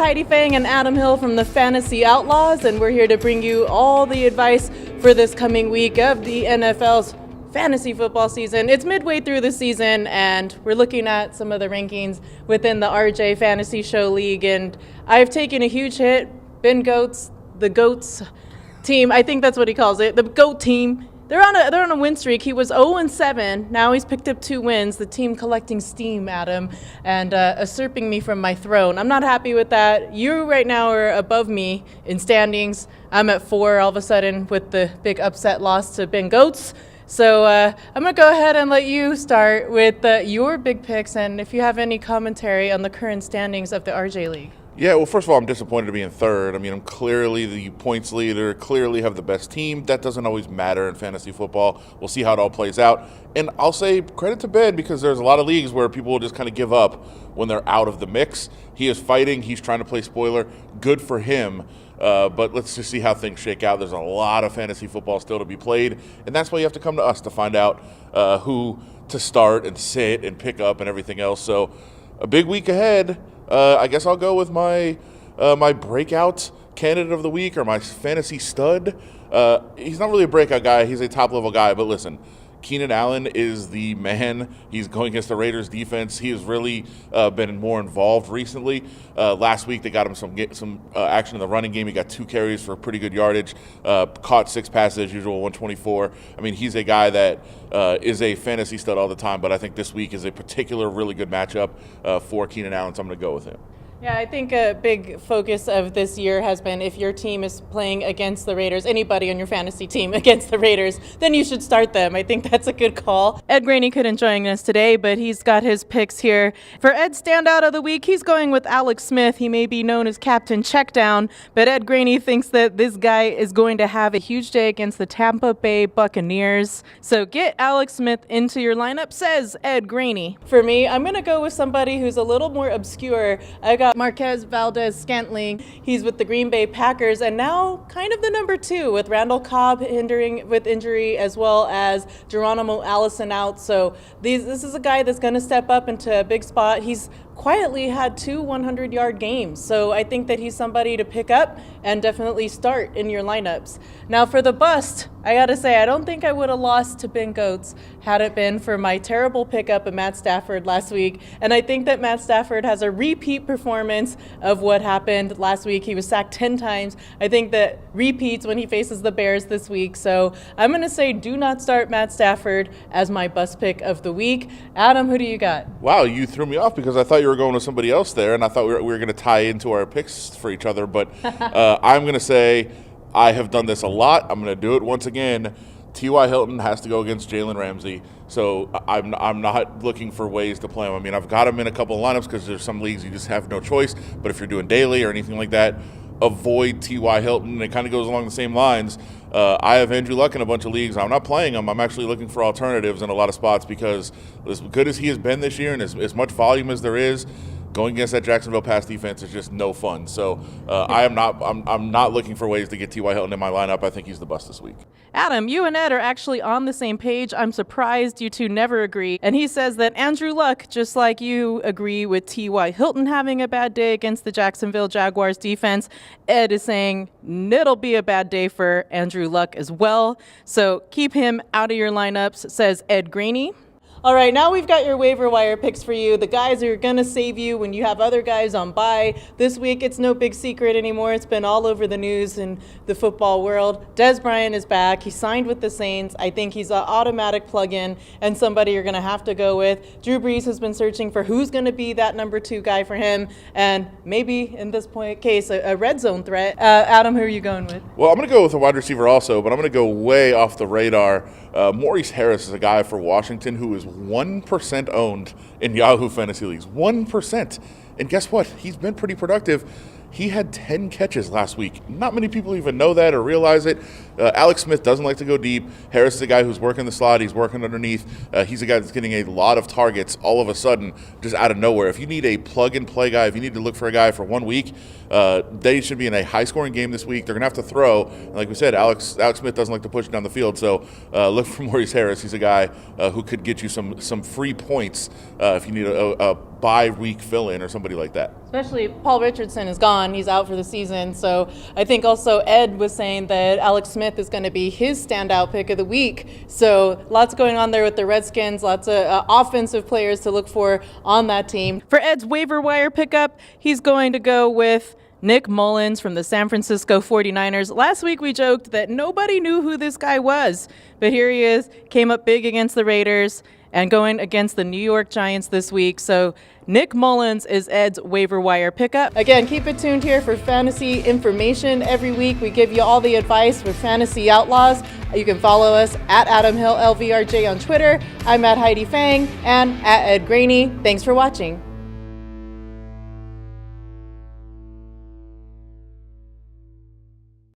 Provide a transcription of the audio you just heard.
Heidi Fang and Adam Hill from the Fantasy Outlaws, and we're here to bring you all the advice for this coming week of the NFL's fantasy football season. It's midway through the season, and we're looking at some of the rankings within the RJ Fantasy Show League, and I've taken a huge hit. Ben Goats, the Goats team, I think that's what he calls it, the Goat team. They're on a win streak. He was 0-7. Now he's picked up 2 wins. The team collecting steam, Adam, and usurping me from my throne. I'm not happy with that. You right now are above me in standings. I'm at 4 all of a sudden with the big upset loss to Ben Goats. So I'm going to go ahead and let you start with your big picks, and if you have any commentary on the current standings of the RJ League. Yeah, well, first of all, I'm disappointed to be in third. I mean, I'm clearly the points leader, clearly have the best team. That doesn't always matter in fantasy football. We'll see how it all plays out. And I'll say credit to Ben, because there's a lot of leagues where people will just kind of give up when they're out of the mix. He is fighting. He's trying to play spoiler. Good for him. But let's just see how things shake out. There's a lot of fantasy football still to be played, and that's why you have to come to us to find out who to start and sit and pick up and everything else. So a big week ahead. I guess I'll go with my my breakout candidate of the week, or my fantasy stud. He's not really a breakout guy. He's a top-level guy. But listen, Keenan Allen is the man. He's going against the Raiders defense. He has really been more involved recently. Last week they got him some action in the running game. He got 2 carries for pretty good yardage, caught 6 passes as usual, 124. I mean, he's a guy that is a fantasy stud all the time, but I think this week is a particular really good matchup for Keenan Allen, so I'm going to go with him. Yeah, I think a big focus of this year has been, if your team is playing against the Raiders, anybody on your fantasy team against the Raiders, then you should start them. I think that's a good call. Ed Graney couldn't join us today, but he's got his picks here. For Ed's standout of the week, he's going with Alex Smith. He may be known as Captain Checkdown, but Ed Graney thinks that this guy is going to have a huge day against the Tampa Bay Buccaneers. So get Alex Smith into your lineup, says Ed Graney. For me, I'm going to go with somebody who's a little more obscure. I got Marquez Valdes-Scantling. He's with the Green Bay Packers, and now kind of the number 2 with Randall Cobb hindering with injury, as well as Geronimo Allison out. So this is a guy that's going to step up into a big spot. He's quietly had 2 100-yard games, so I think that he's somebody to pick up and definitely start in your lineups. Now for the bust, I gotta say, I don't think I would have lost to Ben Goats had it been for my terrible pickup of Matt Stafford last week, and I think that Matt Stafford has a repeat performance of what happened last week. He was sacked 10 times. I think that repeats when he faces the Bears this week, so I'm gonna say do not start Matt Stafford as my bust pick of the week. Adam, who do you got? Wow, you threw me off because I thought you were going with somebody else there, and I thought we were going to tie into our picks for each other, but I'm going to say I have done this a lot. I'm going to do it once again. T.Y. Hilton has to go against Jalen Ramsey, so I'm not looking for ways to play him. I mean, I've got him in a couple of lineups because there's some leagues you just have no choice, but if you're doing daily or anything like that, avoid T.Y. Hilton. It kind of goes along the same lines. I have Andrew Luck in a bunch of leagues. I'm not playing him. I'm actually looking for alternatives in a lot of spots, because as good as he has been this year and as much volume as there is, going against that Jacksonville pass defense is just no fun. So I'm not looking for ways to get T.Y. Hilton in my lineup. I think he's the bust this week. Adam, you and Ed are actually on the same page. I'm surprised you two never agree. And he says that Andrew Luck, just like you, agree with T.Y. Hilton having a bad day against the Jacksonville Jaguars defense. Ed is saying it'll be a bad day for Andrew Luck as well. So keep him out of your lineups, says Ed Graney. All right, now we've got your waiver wire picks for you. The guys who are going to save you when you have other guys on bye. This week, it's no big secret anymore. It's been all over the news in the football world. Des Bryant is back. He signed with the Saints. I think he's an automatic plug-in and somebody you're going to have to go with. Drew Brees has been searching for who's going to be that number 2 guy for him, and maybe, in this case, a red zone threat. Adam, who are you going with? Well, I'm going to go with a wide receiver also, but I'm going to go way off the radar. Maurice Harris is a guy for Washington who is 1% owned in Yahoo Fantasy Leagues. 1%. And guess what? He's been pretty productive. He had 10 catches last week. Not many people even know that or realize it. Alex Smith doesn't like to go deep. Harris is a guy who's working the slot. He's working underneath. He's a guy that's getting a lot of targets all of a sudden, just out of nowhere. If you need a plug-and-play guy, if you need to look for a guy for 1 week, they should be in a high-scoring game this week. They're going to have to throw. And like we said, Alex Smith doesn't like to push down the field, so look for Maurice Harris. He's a guy who could get you some free points if you need a bye-week fill-in or somebody like that. Especially Paul Richardson is gone. He's out for the season. So I think also Ed was saying that Alex Smith is going to be his standout pick of the week. So lots going on there with the Redskins, lots of offensive players to look for on that team. For Ed's waiver wire pickup, he's going to go with Nick Mullins from the San Francisco 49ers. Last week we joked that nobody knew who this guy was, but here he is, came up big against the Raiders and going against the New York Giants this week. So Nick Mullins is Ed's waiver wire pickup. Again, keep it tuned here for fantasy information every week. We give you all the advice with Fantasy Outlaws. You can follow us at Adam Hill LVRJ on Twitter. I'm at Heidi Fang and at Ed Graney. Thanks for watching.